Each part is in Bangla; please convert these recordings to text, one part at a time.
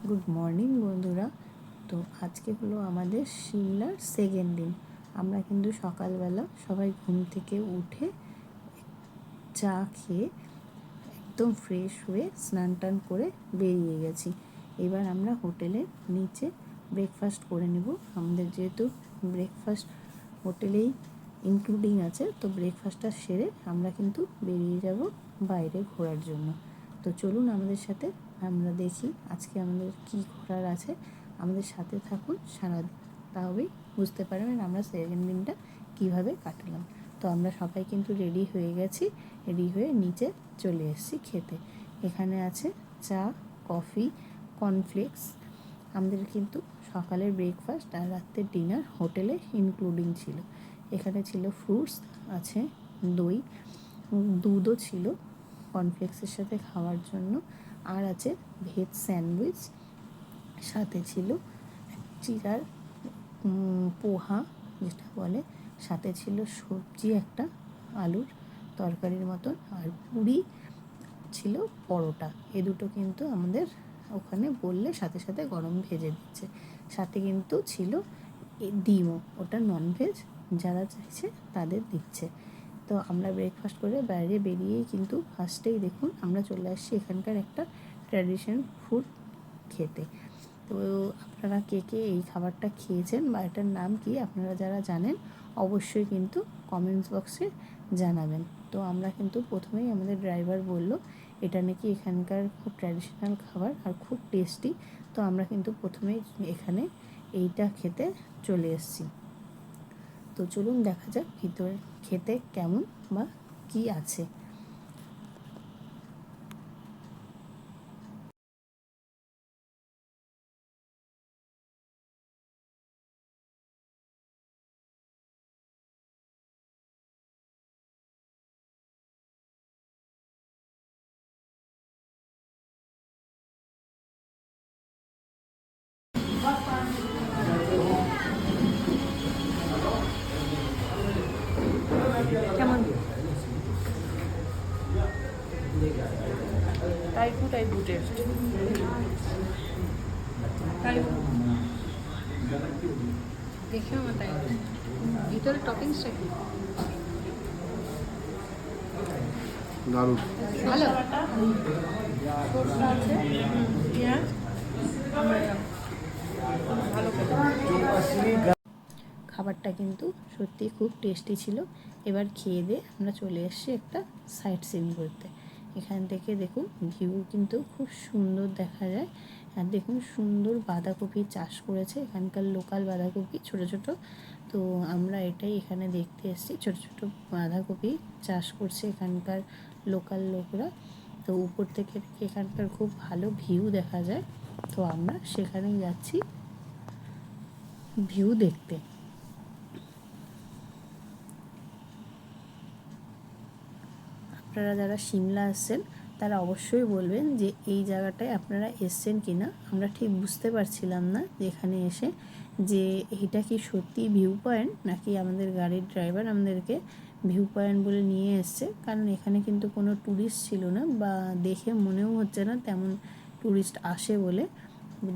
গুড মর্নিং বন্ধুরা। তো আজকে হলো আমাদের সিমলার সেকেন্ড দিন। আমরা কিন্তু সকালবেলা সবাই ঘুম থেকে উঠে চা খেয়ে একদম ফ্রেশ হয়ে স্নান টান করে বেরিয়ে গেছি। এবার আমরা হোটেলের নিচে ব্রেকফাস্ট করে নেব। আমাদের যেহেতু ব্রেকফাস্ট হোটেলেই ইনক্লুডিং আছে, তো ব্রেকফাস্টটা সেরে আমরা কিন্তু বেরিয়ে যাব বাইরে ঘোরার জন্য। তো চলুন আমাদের সাথে, আমরা দেখি আজকে আমাদের কি ঘোরার আছে। আমাদের সাথে থাকুন সারাদিন, তাহলেই বুঝতে পারবেন আমরা সেকেন্ড দিনটা কীভাবে কাটালাম। তো আমরা সবাই কিন্তু রেডি হয়ে গেছি, রেডি হয়ে নিচে চলে এসেছি খেতে। এখানে আছে চা, কফি, কর্নফ্লেক্স। আমাদের কিন্তু সকালের ব্রেকফাস্ট আর রাত্রের ডিনার হোটেলে ইনক্লুডিং ছিল। এখানে ছিল ফ্রুটস, আছে দই, দুধও ছিল কর্নফ্লেক্সের সাথে খাওয়ার জন্য, আর আছে ভেজ স্যান্ডউইচ, সাথে ছিল চিড়ার পোহা যেটা বলে, সাথে ছিল সবজি একটা আলুর তরকারির মতন, আর পুরি ছিল, পরোটা। এ দুটো কিন্তু আমাদের ওখানে বললে সাথে সাথে গরম ভেজে দিচ্ছে। সাথে কিন্তু ছিল ডিমও, ওটা ননভেজ, যারা চাইছে তাদের দিচ্ছে। তো আমরা ব্রেকফাস্ট করে বাইরে বেরিয়েই কিন্তু ফার্স্টেই দেখুন আমরা চলে আসছি এখানকার একটা ট্র্যাডিশনাল ফুড খেতে। তো আপনারা কে কে এই খাবারটা খেয়েছেন বা এটার নাম কি আপনারা যারা জানেন অবশ্যই কিন্তু কমেন্টস বক্সে জানাবেন। তো আমরা কিন্তু প্রথমেই আমাদের ড্রাইভার বলল এটা নাকি এখানকার খুব ট্র্যাডিশনাল খাবার আর খুব টেস্টি। তো আমরা কিন্তু প্রথমেই এখানে এইটা খেতে চলে এসেছি। তো চলুন দেখা যাক ভিতরে খেতে কেমন বা কি আছে। কেমন টাইপু টেস্ট। দেখে আমার তাই ভিতরে টপিংসটা কি দারুণ ভালো। সরষে আছে, পেঁয়াজ, ভালো খেতে। খাবারটা কিন্তু সত্যি খুব টেস্টি ছিল। এবার খেয়ে দিয়ে আমরা চলে এসেছি একটা সাইট সিন করতে। এখান থেকে দেখুন ভিউ কিন্তু খুব সুন্দর দেখা যায়। আর দেখুন সুন্দর বাঁধাকপি চাষ করেছে, এখানকার লোকাল বাঁধাকপি ছোট ছোট। তো আমরা এটাই এখানে দেখতে এসেছি, ছোট ছোট বাঁধাকপি চাষ করছে এখানকার লোকাল লোকরা। তো উপর থেকে এখানকার খুব ভালো ভিউ দেখা যায়। তো আমরা সেখানেই যাচ্ছি ভিউ দেখতে। আপনারা যারা সিমলা আসছেন তারা অবশ্যই বলবেন যে এই জায়গাটায় আপনারা এসছেন কি না। আমরা ঠিক বুঝতে পারছিলাম না যে এখানে এসে যে এইটা কি সত্যি ভিউ পয়েন্ট নাকি আমাদের গাড়ির ড্রাইভার আমাদেরকে ভিউ পয়েন্ট বলে নিয়ে এসছে। কারণ এখানে কিন্তু কোনো ট্যুরিস্ট ছিল না, বা দেখে মনেও হচ্ছে না তেমন ট্যুরিস্ট আসে বলে।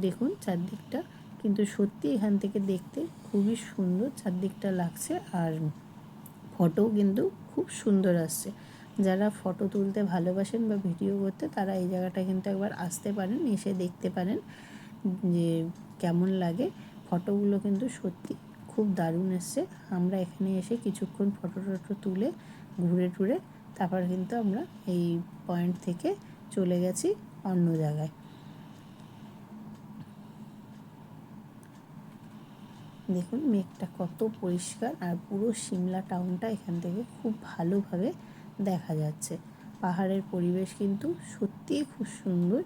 দেখুন চারদিকটা কিন্তু সত্যি এখান থেকে দেখতে খুবই সুন্দর চারদিকটা লাগছে, আর ফটোও কিন্তু খুব সুন্দর আসছে। যারা ফটো তুলতে ভালোবাসেন বা ভিডিও করতে, তারা এই জায়গাটা কিন্তু একবার আসতে পারেন, এসে দেখতে পারেন যে কেমন লাগে। ফটোগুলো কিন্তু সত্যি খুব দারুণ এসছে। আমরা এখানে এসে কিছুক্ষণ ফটো টটো তুলে ঘুরে টুরে তারপর কিন্তু আমরা এই পয়েন্ট থেকে চলে গেছি অন্য জায়গায়। দেখুন মেঘটা কত পরিষ্কার, আর পুরো সিমলা টাউনটা এখান থেকে খুব ভালোভাবে দেখা যাচ্ছে। পাহাড়ের পরিবেশ কিন্তু সত্যিই খুব সুন্দর।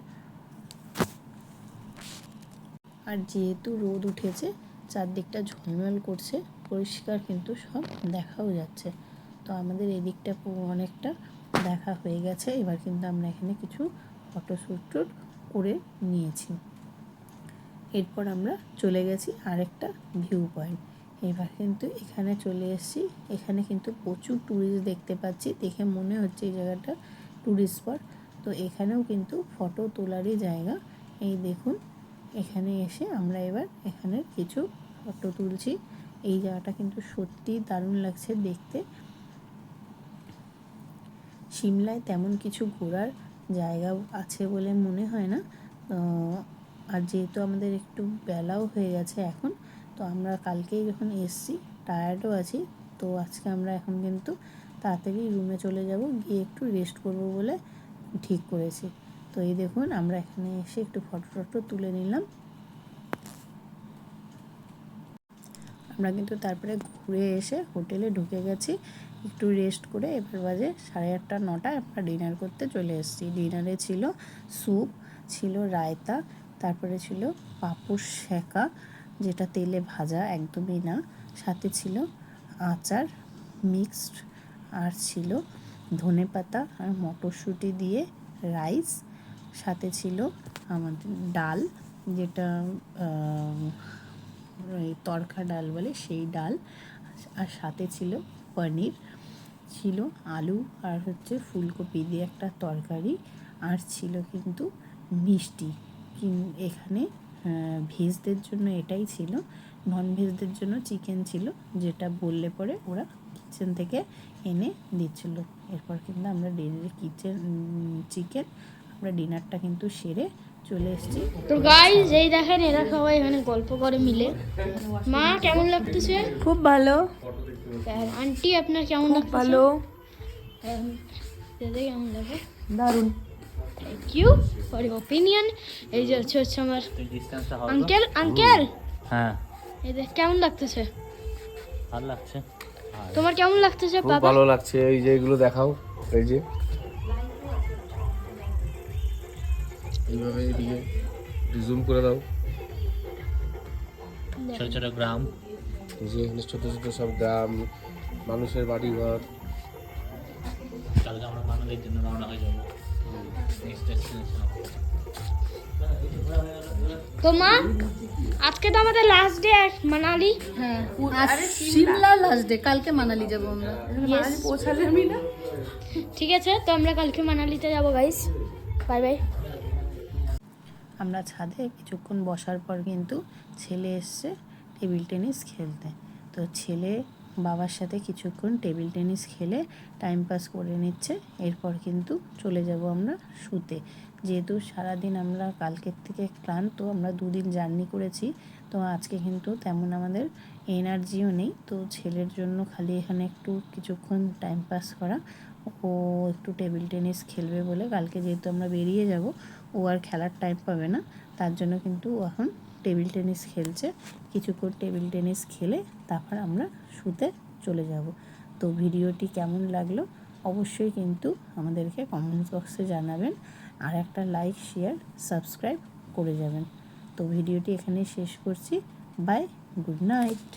আর যেহেতু রোদ উঠেছে চারদিকটা ঝলমল করছে, পরিষ্কার কিন্তু সব দেখাও যাচ্ছে। তো আমাদের এদিকটা অনেকটা দেখা হয়ে গেছে। এবার কিন্তু আমরা এখানে কিছু ফটোশ্যুট করে নিয়েছি। এরপর আমরা চলে গেছি আরেকটা ভিউ পয়েন্ট। এবার কিন্তু এখানে চলে এসেছি, এখানে কিন্তু প্রচুর ট্যুরিস্ট দেখতে পাচ্ছি, দেখে মনে হচ্ছে এই জায়গাটা ট্যুরিস্ট স্পট। তো এখানেও কিন্তু ফটো তোলারই জায়গা। এই দেখুন এখানে এসে আমরা এবার এখানের কিছু ফটো তুলছি। এই জায়গাটা কিন্তু সত্যিই দারুণ লাগছে দেখতে। সিমলায় তেমন কিছু ঘোরার জায়গা আছে বলে মনে হয় না। আর যেহেতু আমাদের একটু বেলাও হয়ে গেছে এখন, তো আমরা কালকেই যখন এসছি টায়ার্ডও আছি, তো আজকে আমরা এখন কিন্তু তাড়াতাড়ি রুমে চলে যাব, গিয়ে একটু রেস্ট করব বলে ঠিক করেছি। তো এই দেখুন আমরা এখানে এসে একটু ফটো তুলে নিলাম। আমরা কিন্তু তারপরে ঘুরে এসে হোটেলে ঢুকে গেছি একটু রেস্ট করে। এবার বাজে 8:30 9টায় আমরা ডিনার করতে চলে এসেছি। ডিনারে ছিল স্যুপ, ছিল রায়তা, তারপরে ছিল পাঁপড় সেঁকা যেটা তেলে ভাজা একদমই না, সাথে ছিল আচার মিক্সড, আর ছিল ধনেপাতা আর মটরশুঁটি দিয়ে রাইস, সাথে ছিল আমাদের ডাল যেটা এই তড়কা ডাল বলে সেই ডাল, আর সাথে ছিল পনির, ছিল আলু আর হচ্ছে ফুলকপি দিয়ে একটা তরকারি, আর ছিল কিন্তু মিষ্টি। এখানে ভেজদের জন্য এটাই ছিল, নন ভেজদের জন্য চিকেন ছিল, যেটা বললে পরে ওরা কিচেন থেকে এনে দিচ্ছিল। এরপর কিন্তু আমরা চিকেন আমরা ডিনারটা কিন্তু সেরে চলে এসেছি। তো গাইস এই দেখেন এরা সবাই এখানে গল্প করে মিলে। মা কেমন লাগতেছে? খুব ভালো, আর আন্টি আপনার কেমন লাগতেছে? ভালো, দাদা কেমন লাগে? দারুণ। Thank you for your opinion. এই যে হচ্ছে আমার আঙ্কেল। হ্যাঁ, এই দেখ কেমন লাগতেছে? ভালো লাগছে। তোমার কেমন লাগতেছে খুব বাবা? ভালো লাগছে। এই যে এগুলো দেখাও, এই যে এইভাবে এদিকে জুম করে দাও। ছোট ছোট গ্রাম, এই যে এখানে ছোট ছোট সব গ্রাম, মানুষের বাড়ি ঘর। কালকে আমরা মানালির জন্য রওনা হয়ে যাবো। নেক্সট ডেস্টিনেশন তো মা আজকে তো আমাদের লাস্ট ডে মানালি। হ্যাঁ সিমলা লাস্ট ডে, কালকে মানালি যাবো আমরা। মানালি পৌঁছালে আমি না, ঠিক আছে, তো আমরা কালকে মানালিতে যাবো গাইস। Bye bye. আমরা ছাদে কিছুক্ষণ বসার পর কিন্তু ছেলে এসছে টেবিল টেনিস খেলতে। তো ছেলে বাবার সাথে কিছুক্ষণ টেবিল টেনিস খেলে টাইম পাস করে নিচ্ছে। এরপর কিন্তু চলে যাব আমরা শুতে। যেহেতু সারাদিন আমরা কালকের থেকে ক্লান্ত, আমরা 2 দিন জার্নি করেছি, তো আজকে কিন্তু তেমন আমাদের এনার্জিও নেই। তো ছেলের জন্য খালি এখানে একটু কিছুক্ষণ টাইম পাস করা, ও একটু টেবিল টেনিস খেলবে বলে। কালকে যেহেতু আমরা বেরিয়ে যাব, ও আর খেলার টাইম পাবে না, তার জন্য কিন্তু ও এখন টেবিল টেনিস খেলছে। কিছুক্ষণ টেবিল টেনিস খেলে তারপর আমরা শুতে চলে যাব। তো ভিডিওটি কেমন লাগলো অবশ্যই কিন্তু আমাদেরকে কমেন্টস বক্সে জানাবেন, আর একটা লাইক শেয়ার সাবস্ক্রাইব করে যাবেন। তো ভিডিওটি এখানে শেষ করছি। Bye, good night.